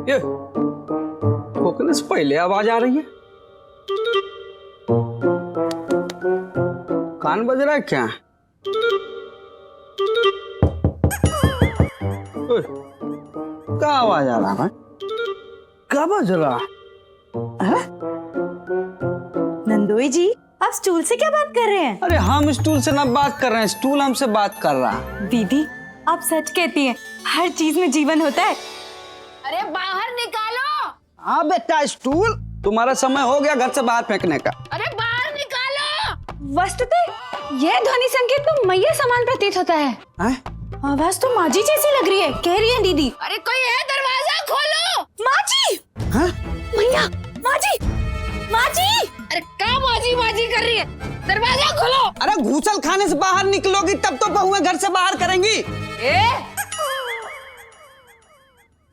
ये ठोकने से पहले आवाज आ रही है। कान बज रहा है क्या? क्या आवाज आ रहा है? क्या बज रहा है? नंदोई जी, आप स्टूल से क्या बात कर रहे हैं? अरे हम स्टूल से ना बात कर रहे हैं, स्टूल हमसे बात कर रहा। दीदी, आप सच कहती हैं, हर चीज में जीवन होता है। अरे बाहर निकालो। हाँ बेटा, स्टूल तुम्हारा समय हो गया घर से बाहर फेंकने का। अरे बाहर निकालो। वस्तुतः यह ध्वनि संकेत तो मैया समान प्रतीत होता है। आवाज तो माँ जी जैसी लग रही है, कह रही है दीदी। अरे कोई है, दरवाजा खोलो। माँ जी, मैया, माँ जी, माँ जी। अरे क्या माजी कर रही है? दरवाजा खोलो। अरे घूसल खाने से बाहर निकलोगी तब तो बहुएं घर से बाहर करेंगी।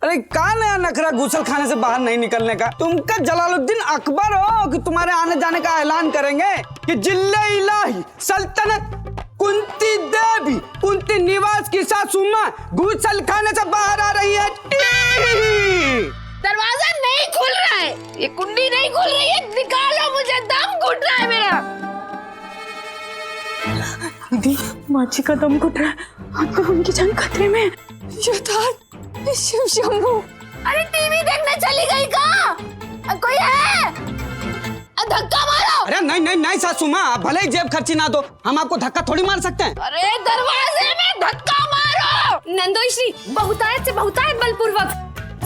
अरे कहाँ नया नखरा घूसल खाने से बाहर नहीं निकलने का? तुम क्या जलालुद्दीन अकबर हो कि तुम्हारे आने जाने का ऐलान करेंगे कि जिल्ले इलाही सल्तनत कुंती देवी कुंती निवास की सासू मां घूसल खाने से बाहर आ रही है। दरवाजा नहीं खुल रहा है, ये कुंडी नहीं खुल रही है, निकालो, मुझे दम घुट रहा है मेरा। दीदी, माँ जी का दम घुट रहा है, आपको उनकी जान खतरे में है। शिव शंभू। अरे टीवी देखने चली गई का? कोई है? धक्का मारो। अरे नहीं नहीं नहीं सासू मां, आप भले ही जेब खर्ची ना दो, हम आपको धक्का थोड़ी मार सकते हैं। अरे दरवाजे में धक्का मारो। नंदोई श्री बहुतायत से बहुतायत बलपूर्वक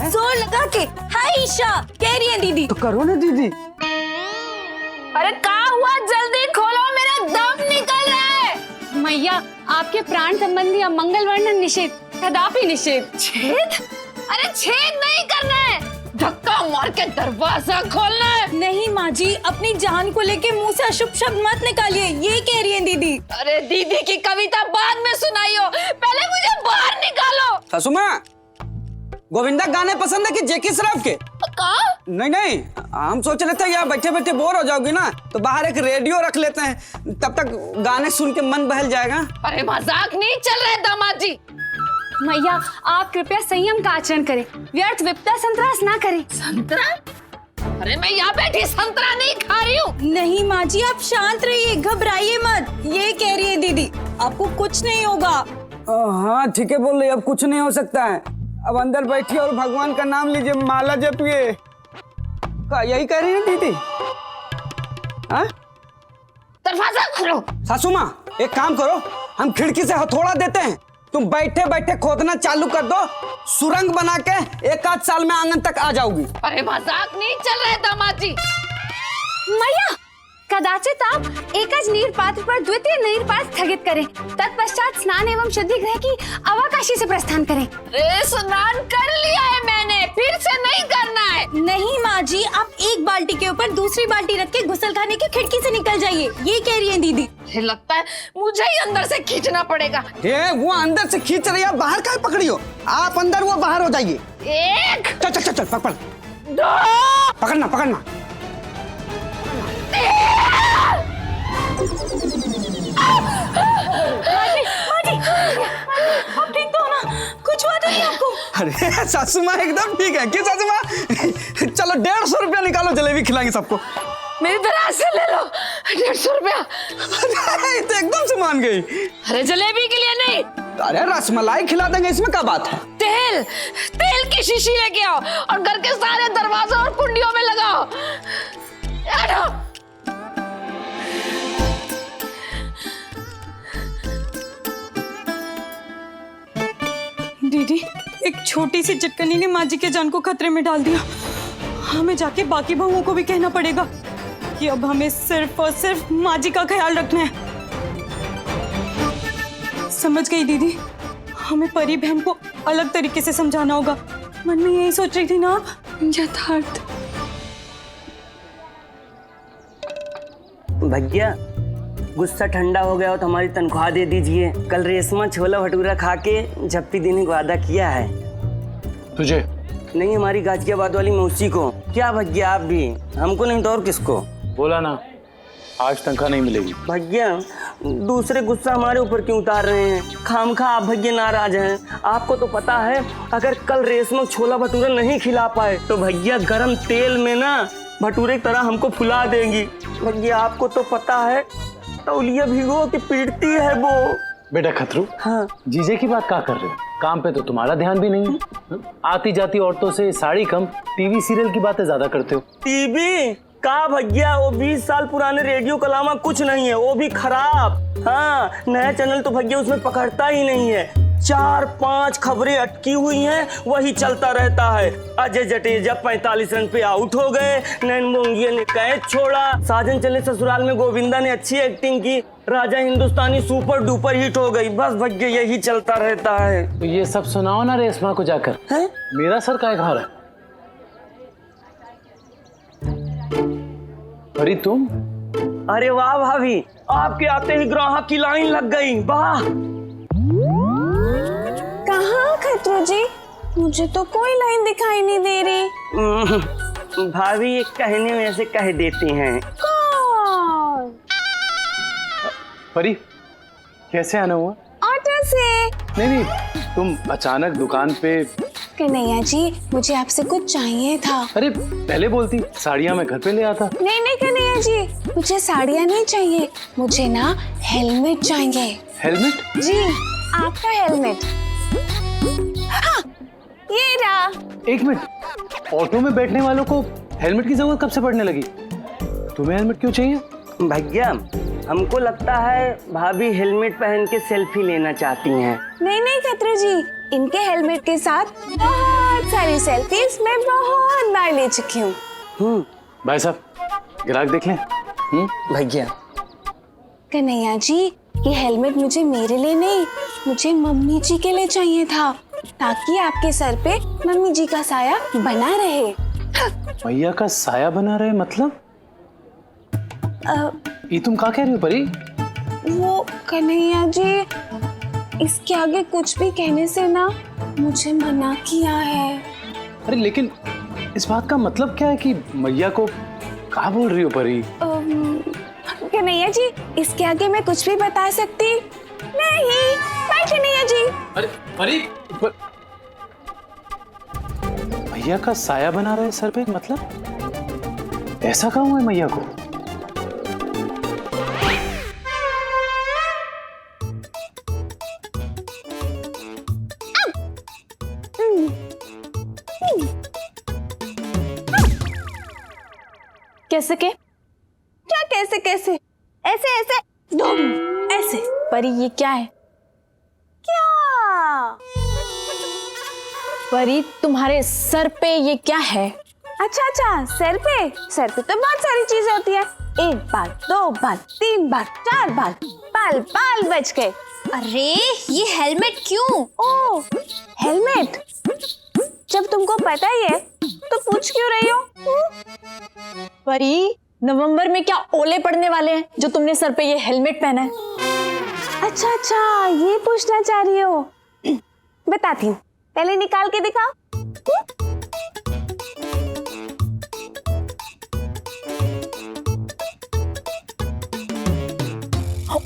जोर लगा के हाय ईशा कह रही है दीदी। तो करो ना दीदी। अरे क्या हुआ, जल्दी खोलो, मेरा दम निकल रहा है। मैया, आपके प्राण संबंधी अमंगल वर्णन निषेध, कदापि निषेध। छेद? अरे छेद नहीं करना है, धक्का मार के दरवाजा खोलना है। नहीं माँ जी, अपनी जान को लेके मुंह से अशुभ शब्द मत निकालिए, ये कह रही है दीदी। अरे दीदी की कविता बाद में सुनाइयो, पहले मुझे बाहर निकालो। सासू मां, गोविंदा गाने पसंद है कि जेकी श्रॉफ के? नहीं नहीं, हम सोच रहे थे यहाँ बैठे बैठे बोर हो जाओगी ना, तो बाहर एक रेडियो रख लेते हैं, तब तक गाने सुन के मन बहल जाएगा। अरे मजाक नहीं चल रहा है दामाद जी। मैया, आप कृपया संयम का आचरण करें, व्यर्थ विपदा संतरास ना करें। संतरा? अरे मैं यहाँ बैठी संतरा नहीं खा रही हूँ। नहीं माँ जी, आप शांत रहिए, घबराइए मत, ये कह रही है दीदी, आपको कुछ नहीं होगा। हाँ ठीक है बोल रही, अब कुछ नहीं हो सकता है। अब अंदर बैठिए और भगवान का नाम लीजिए, माला जपिए। क्या यही कह रही है दीदी? हाँ? दरवाजा खोलो। सासू माँ, एक काम करो, हम खिड़की से हथौड़ा देते हैं, तुम बैठे बैठे खोदना चालू कर दो, सुरंग बना के 1 आध साल में आंगन तक आ जाओगी। अरे मजाक नहीं चल रहा है दामाद जी। मैया, कदाचित आप एकज नीर पात्र पर द्वितीय नीर पात्र स्थगित करें, तत्पश्चात स्नान एवं शुद्धि गृह की अवकाशी से प्रस्थान करें। अरे स्नान कर लिया है मैंने, फिर से नहीं करना है। नहीं माँ जी, आप एक बाल्टी के ऊपर दूसरी बाल्टी रख के गुसलखाने की खिड़की से निकल जाइए, ये कह रही है दीदी। लगता है मुझे ही अंदर से खींचना पड़ेगा। वो अंदर से खींच रही है, बाहर का पकड़ी हो आप, अंदर वो बाहर हो जाइए। एक, चल चल चल चल, पकड़, दो, पकड़ना पकड़ना। आप ठीक तो हो ना? कुछ हुआ तो नहीं आपको? अरे सासू माँ एकदम ठीक है। क्यों सासू माँ? चलो 150 रुपया निकालो, जलेबी खिलाएंगे सबको। मेरी दराज से ले लो 150 रुपया। अरे तो एकदम से मान गई। अरे जलेबी के लिए नहीं, अरे रसमलाई खिला देंगे, इसमें क्या बात है? तेल तेल की शीशी लेके आओ और घर के सारे दरवाजों और कुंडियों में लगाओ। दीदी, एक छोटी सी चटकनी ने माँ जी के जान को खतरे में डाल दिया। हमें जाके बाकी बहुओं को भी कहना पड़ेगा कि अब हमें सिर्फ और सिर्फ माँ जी का ख्याल रखना है। समझ गई दीदी, हमें परी बहन को अलग तरीके से समझाना होगा। मन में यही सोच रही थी ना आप? यथार्थ। भैया, गुस्सा ठंडा हो गया हो तो हमारी तनख्वाह दे दीजिए। कल रेशमा छोला भटूरा खा के झप्पी देने को वादा किया है। तुझे? नहीं, हमारी गाजियाबाद वाली मौसी को। क्या भैया, आप भी? हमको नहीं तो और किसको? बोला ना, आज तनख्वाह नहीं मिलेगी। भैया, दूसरे गुस्सा हमारे ऊपर क्यों उतार रहे हैं? खामखा आप भैया नाराज हैं। आपको तो पता है अगर कल रेशमा छोला भटूरा नहीं खिला पाए तो भैया गरम तेल में ना भटूरे की तरह हमको फुला देंगी। भैया आपको तो पता है तौलिया भिगो के पीटती है वो। बेटा खतरू, हाँ जीजे की बात क्या कर रहे हो? काम पे तो तुम्हारा ध्यान भी नहीं है। आती जाती औरतों से साड़ी कम, टीवी सीरियल की बातें ज्यादा करते हो। टीवी का भैया, वो 20 साल पुराने रेडियो के अलावा कुछ नहीं है, वो भी खराब। हाँ नया चैनल तो भैया उसमें पकड़ता ही नहीं है। 4-5 खबरें अटकी हुई हैं, वही चलता रहता है। अजय जडेजा 45 रन पे आउट हो गए, नैन मोंगिया ने कैच छोड़ा, साजन चले ससुराल में गोविंदा ने अच्छी एक्टिंग की, Raja Hindustani super duper hit हो गई। बस भैया यही चलता रहता है। तो ये सब सुनाओ ना रेशमा को जाकर। है? मेरा सर काय खा रहा है? अरे तुम? अरे वाह भाभी, आपके आते ही ग्राहक की लाइन लग गई। वाह कहाँ खतरू जी, मुझे तो कोई लाइन दिखाई नहीं दे रही। भाभी ये कहने में ऐसे कह देती हैं। कौन? परी, कैसे आना हुआ? ऑटो से। नहीं, तुम अचानक दुकान पे। कन्हैया जी, मुझे आपसे कुछ चाहिए था। अरे पहले बोलती, साड़ियाँ मैं घर पे ले आता। नहीं कन्हैया जी, मुझे साड़ियाँ नहीं चाहिए, मुझे ना हेलमेट चाहिए। हेलमेट? जी, आपका हेलमेट। हाँ, ये रहा। एक मिनट, ऑटो में बैठने वालों को हेलमेट की जरूरत कब से पड़ने लगी? तुम्हें हेलमेट क्यों चाहिए? भैया हमको लगता है भाभी हेलमेट पहन के सेल्फी लेना चाहती हैं। नहीं खतरू जी, इनके हेलमेट के साथ बहुत सारी सेल्फीज मैं बहुत बार ले चुकी हूँ। भाई साहब, ग्राहक देख लें। भैया कन्हैया जी, ये हेलमेट मुझे मेरे लिए नहीं, मुझे मम्मी जी के लिए चाहिए था, ताकि आपके सर पे मम्मी जी का साया बना रहे। भैया का साया बना रहे मतलब? ये तुम क्या कह रही हो परी? वो कन्हैया जी, इसके आगे कुछ भी कहने से ना मुझे मना किया है। अरे लेकिन इस बात का मतलब क्या है कि मैया को क्या बोल रही हो परी? कन्हैया जी, इसके आगे मैं कुछ भी बता सकती नहीं। बाय कन्हैया जी। अरे परी, मैया का साया बना रहे सर पे मतलब? ऐसा क्या हुआ है मैया को? कैसे के? क्या कैसे कैसे? ऐसे ऐसे ऐसे। परी ये क्या है? क्या? परी तुम्हारे सर पे ये क्या है? अच्छा, सर पे तो बहुत सारी चीजें होती है। 1 बाल, 2 बाल, 3 बाल, 4 बाल, बाल बच गए। अरे ये हेलमेट क्यों? ओ हेलमेट, जब तुमको पता ही है तो पूछ क्यों रही हो? परी, नवंबर में क्या ओले पड़ने वाले हैं जो तुमने सर पे ये हेलमेट पहना है? अच्छा, ये पूछना चाह रही हो? बताती हूँ, पहले निकाल के दिखाओ।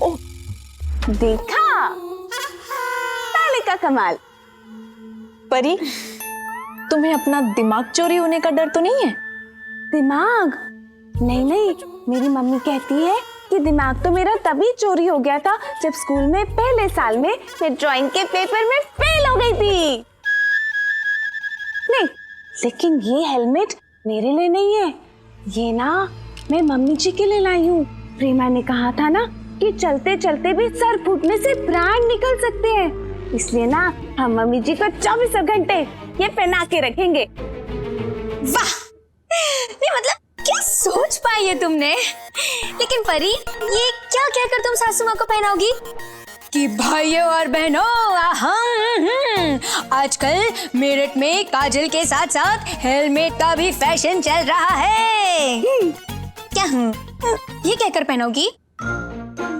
ओ, देखा? ताले का कमाल। परी, तुम्हें अपना दिमाग चोरी होने का डर तो नहीं है? दिमाग? नहीं, मेरी मम्मी कहती है कि दिमाग तो मेरा तभी चोरी हो गया था जब स्कूल में पहले साल में मैं ड्राइंग के पेपर में फेल हो गई थी। नहीं, लेकिन ये हेलमेट मेरे लिए नहीं है, ये ना मैं मम्मी जी के लिए लाई हूँ। प्रेमा ने कहा था ना कि चलते चलते भी सर फूटने से प्राण निकल सकते हैं, इसलिए ना हम मम्मी जी को 24 घंटे ये पहना के रखेंगे। वाह, नहीं मतलब क्या सोच पाई है तुमने? लेकिन परी, ये क्या कहकर तुम सासू माँ को पहनाओगी कि भाइयों और बहनों, आजकल मेरठ में काजल के साथ साथ हेलमेट का भी फैशन चल रहा है। क्या ये कहकर पहनोगी?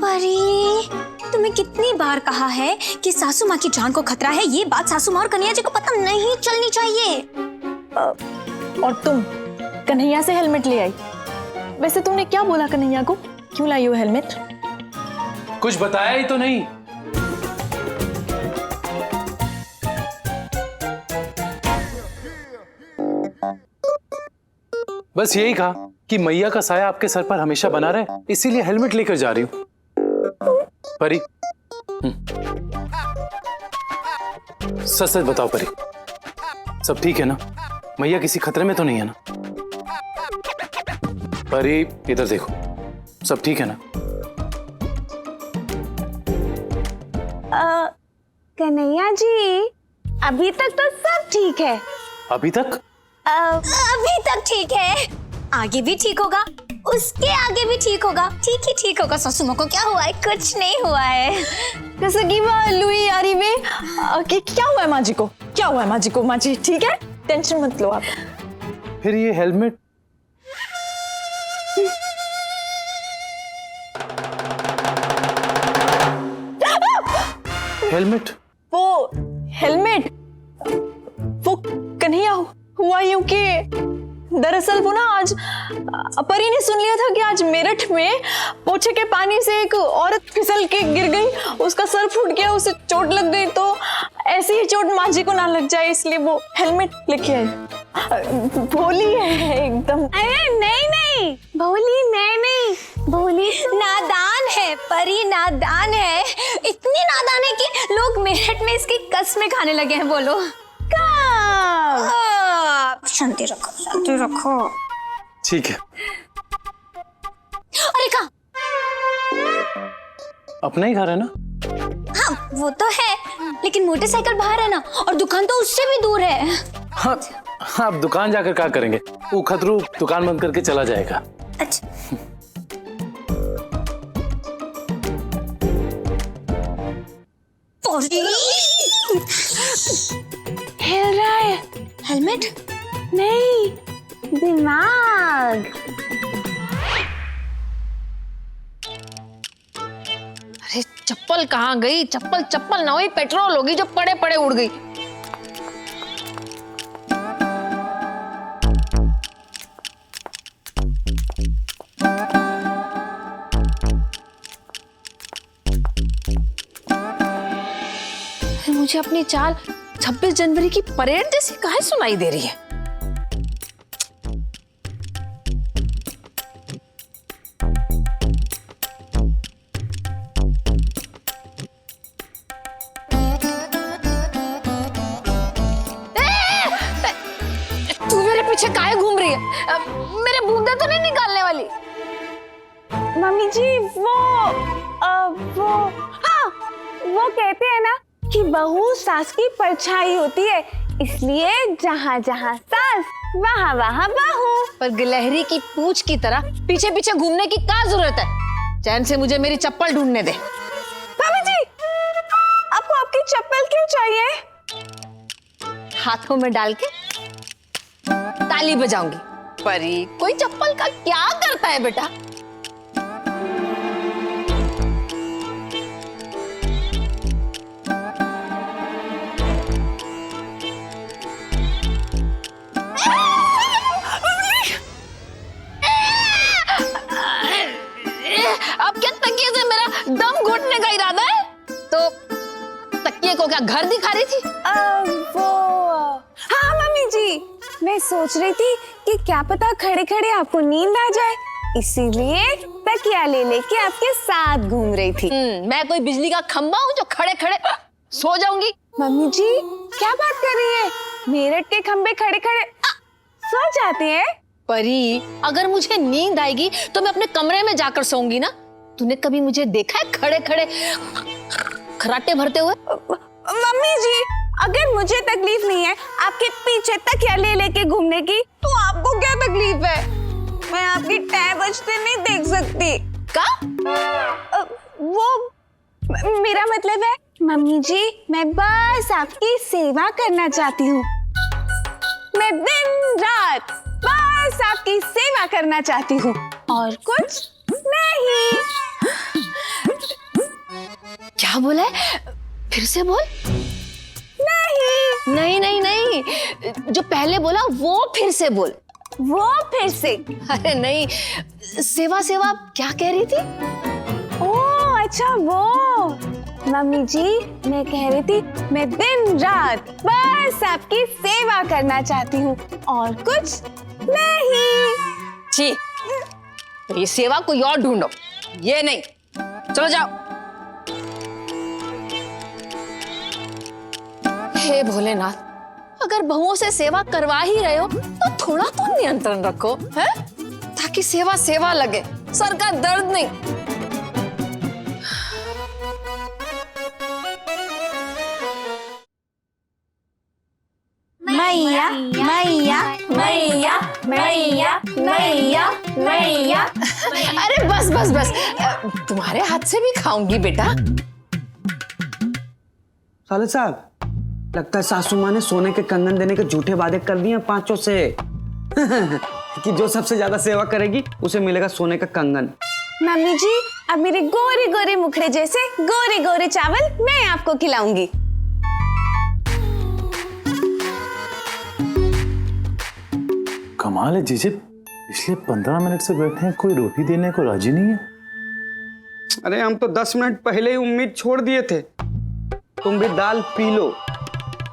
परी, तुम्हें कितनी बार कहा है कि सासू माँ की जान को खतरा है, ये बात सासू माँ और कन्हैया जी को पता नहीं चलनी चाहिए। और तुम कन्हैया से हेलमेट ले आई। वैसे तुमने क्या बोला कन्हैया को? क्यों लाई हो हेलमेट? कुछ बताया ही तो नहीं। बस यही कहा कि मैया का साया आपके सर पर हमेशा बना रहे, इसीलिए हेलमेट लेकर जा रही हूं। परी, सच सच बताओ परी, सब ठीक है ना? मैया किसी खतरे में तो नहीं है ना? परी इधर देखो, सब ठीक है ना? कन्हैया जी, अभी तक तो सब ठीक है। अभी तक? अभी तक ठीक है, आगे भी ठीक होगा, उसके आगे भी ठीक होगा, ठीक ही ठीक होगा। ससुमा को क्या हुआ है? कुछ नहीं हुआ है। जैसे कि वो लुई यारी में क्या हुआ है माँ जी को? क्या हुआ है माँ जी को? माँ जी ठीक है, टेंशन मत लो आप। फिर ये हेलमेट? हेलमेट? वो हेलमेट, वो कन्हैया हुआ यूं कि दरअसल वो ना आज परी ने सुन लिया था कि आज मेरठ में पोछे के पानी से एक औरत फिसल के गिर गई, उसका सर फूट गया, उसे चोट लग गई। तो ऐसी ही चोट माँ जी को ना लग जाए इसलिए वो हेलमेट लेके आए। भोली है एकदम। अरे नहीं, भोली नहीं, भोली नादान है, परी नादान है, इतनी नादान है कि लोग मेरठ में इसकी कसमें खाने लगे हैं। बोलो शांति रखो, शांति रखो। ठीक है, अरे कहाँ? अपना ही घर है ना? हाँ वो तो है, लेकिन मोटरसाइकिल बाहर है ना, और दुकान तो उससे भी दूर है। हाँ, आप दुकान जाकर क्या करेंगे? वो खतरू दुकान बंद करके चला जाएगा। अच्छा हिल रहा है। हेलमेट नहीं, दिमाग। अरे चप्पल कहाँ गई? चप्पल चप्पल ना हुई, पेट्रोल होगी जो पड़े पड़े उड़ गई। मुझे अपनी चाल 26 जनवरी की परेड जैसी काहे सुनाई दे रही है? तू मेरे पीछे काहे घूम रही है? मेरे बूंदे तो नहीं निकालने वाली? मम्मी जी वो हाँ, वो कहते हैं ना कि बहू सास की परछाई होती है, इसलिए जहाँ जहाँ सास वहाँ वहाँ बहू। पर गिलहरी की पूंछ की तरह पीछे पीछे घूमने की क्या जरूरत है? चैन से मुझे मेरी चप्पल ढूंढने दे। मम्मी जी, आपको आपकी चप्पल क्यों चाहिए? हाथों में डाल के ताली बजाऊंगी। परी, कोई चप्पल का क्या करता है बेटा? अब क्या तकिए से मेरा दम घुटने का इरादा है? तो तकिए को क्या घर दिखा रही थी? हाँ मम्मी जी, मैं सोच रही थी कि क्या पता खड़े खड़े आपको नींद आ जाए, इसीलिए तकिया ले लेके आपके साथ घूम रही थी। मैं कोई बिजली का खंबा हूँ जो खड़े खड़े सो जाऊंगी? मम्मी जी क्या बात कर रही है? मेरठ के खंबे खड़े खड़े सो जाते हैं? परी, अगर मुझे नींद आएगी तो मैं अपने कमरे में जाकर सोऊंगी ना। तूने कभी मुझे देखा है खड़े खड़े खराटे भरते हुए? मम्मी जी, अगर मुझे तकलीफ नहीं है आपके पीछे तकिया ले लेके घूमने की, तो आपको क्या तकलीफ है? मैं आपकी टै बजते नहीं देख सकती। का? वो मेरा मतलब है मम्मी जी, मैं बस आपकी सेवा करना चाहती हूँ। मैं दिन रात बस आपकी सेवा करना चाहती हूँ और कुछ नहीं। क्या बोला है? फिर से बोल। नहीं नहीं नहीं नहीं, जो पहले बोला वो फिर से बोल। वो फिर से। अरे नहीं, सेवा सेवा क्या कह रही थी? ओह अच्छा वो मम्मी जी, मैं कह रही थी मैं दिन रात बस आपकी सेवा करना चाहती हूँ और कुछ नहीं। छी, तो ये सेवा कोई और ढूंढो, ये नहीं। चलो जाओ। हे भोलेनाथ, अगर बहुओं से सेवा करवा ही रहे हो तो थोड़ा तो नियंत्रण रखो, है? ताकि सेवा सेवा लगे, सर का दर्द नहीं। मैया मैया मैया मैया मैया मैया। अरे बस बस बस, तुम्हारे हाथ से भी खाऊंगी बेटा। साले साहब, लगता है सासू माँ ने सोने के कंगन देने के झूठे वादे कर दिए 5 से कि जो सबसे ज्यादा सेवा करेगी उसे मिलेगा सोने का कंगन। मम्मी जी, अब मेरे गोरे गोरे मुखड़े जैसे गोरे गोरे चावल मैं आपको खिलाऊंगी। कमाल है जीजे, पिछले 15 मिनट से बैठे हैं, कोई रोटी देने को राजी नहीं है। अरे हम तो 10 मिनट पहले ही उम्मीद छोड़ दिए थे। तुम भी दाल पी लो,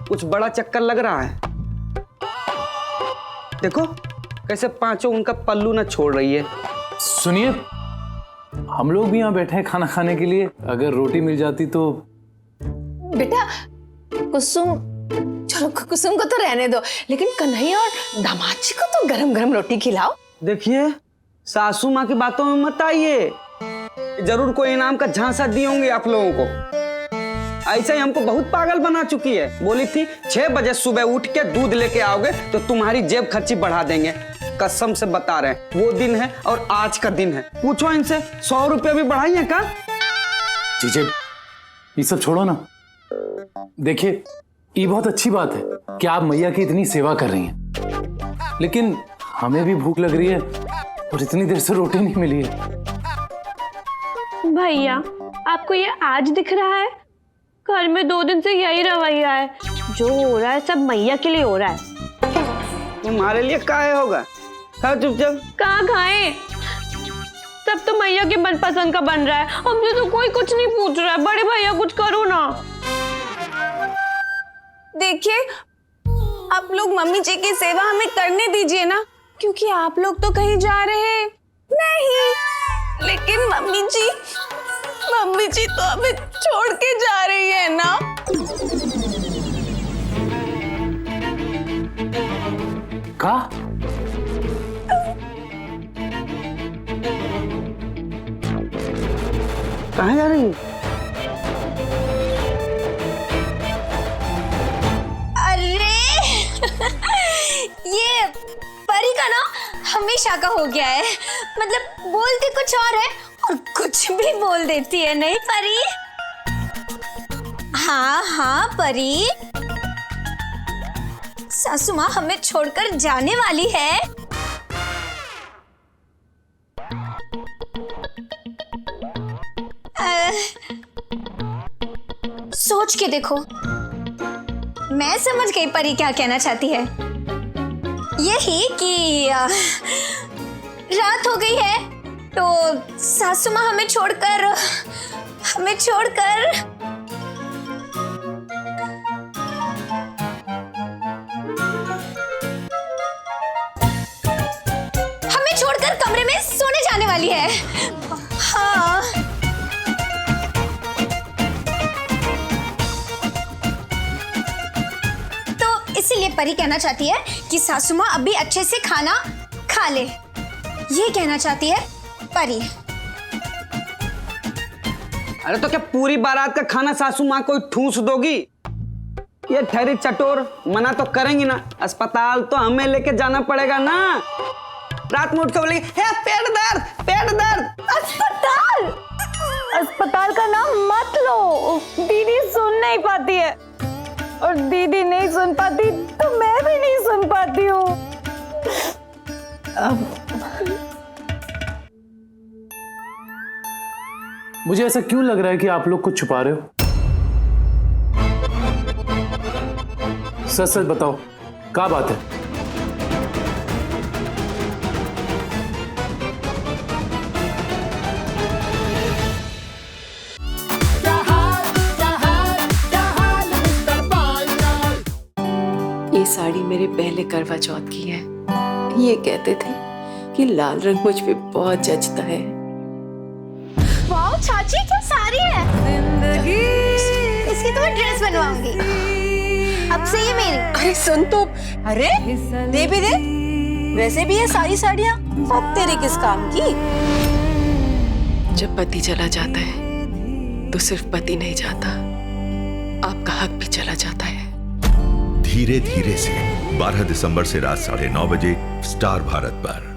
कुछ बड़ा चक्कर लग रहा है। देखो कैसे पांचों उनका पल्लू न छोड़ रही है। सुनिए, हम लोग भी यहाँ बैठे हैं खाना खाने के लिए, अगर रोटी मिल जाती तो। बेटा कुसुम, चलो कुसुम को तो रहने दो, लेकिन कन्हैया और दामाद जी को तो गरम गरम रोटी खिलाओ। देखिए, सासू माँ की बातों में मत आइए, जरूर कोई इनाम का झांसा दी होंगी आप लोगों को। ऐसा ही हमको बहुत पागल बना चुकी है। बोली थी 6 बजे सुबह उठ के दूध लेके आओगे तो तुम्हारी जेब खर्ची बढ़ा देंगे। कसम से बता रहे हैं, वो दिन है और आज का दिन है। पूछो इनसे, 100 रुपये भी बढ़ाई है क्या? जीजे ये सब छोड़ो ना। देखिए, ये बहुत अच्छी बात है कि आप मैया की इतनी सेवा कर रही हैं, लेकिन हमें भी भूख लग रही है और इतनी देर से रोटी नहीं मिली है। भैया, आपको ये आज दिख रहा है? घर में 2 दिन से यही रवैया है, जो हो रहा है सब मैया के लिए हो रहा है। तुम्हारे लिए काहे होगा? खाओ चुपचाप। कहाँ खाएं? सब तो मैया के मनपसंद का बन रहा है, हमसे तो कोई कुछ नहीं पूछ रहा है। बड़े भैया कुछ करो ना। देखिए, आप लोग मम्मी जी की सेवा हमें करने दीजिए ना, क्योंकि आप लोग तो कहीं जा रहे नहीं। लेकिन मम्मी जी तो हमें छोड़ के जा रही है ना। का? कहाँ जा रही है? अरे ये परी का ना हमेशा का हो गया है, मतलब बोलती कुछ और है और कुछ भी बोल देती है। नहीं परी? हाँ हाँ परी, सासू माँ हमें छोड़कर जाने वाली है। सोच के देखो, मैं समझ गई परी क्या कहना चाहती है। यही कि रात हो गई है तो सासू माँ हमें छोड़कर कमरे में सोने जाने वाली है। हाँ, तो इसीलिए परी कहना चाहती है कि सासू माँ अभी अच्छे से खाना खा ले, ये कहना चाहती है परी। अरे तो क्या पूरी बारात का खाना सासू माँ को ठूस दोगी? ये ठहरी चटोर, मना तो करेंगी ना। अस्पताल तो हमें लेके जाना पड़ेगा ना। रात में उठ के बोलेगी पेट दर्द, पेट दर्द। अस्पताल का नाम मत लो, दीदी सुन नहीं पाती है, और दीदी नहीं सुन पाती तो मैं भी नहीं सुन पाती हूँ। मुझे ऐसा क्यों लग रहा है कि आप लोग कुछ छुपा रहे हो? सच सच बताओ, क्या बात है? ये साड़ी मेरे पहले करवा चौथ की है। ये कहते थे कि लाल रंग मुझ पे बहुत जचता है। वाह चाची क्या साड़ी है, इसकी तो मैं ड्रेस बनवाऊंगी। अब से ये मेरी। अरे सुन तो, अरे दे भी दे, वैसे भी ये सारी साड़ियाँ अब तेरे किस काम की। जब पति चला जाता है तो सिर्फ पति नहीं जाता, आपका हक भी चला जाता है। धीरे धीरे से 12 दिसंबर से रात 9:30 बजे स्टार भारत पर।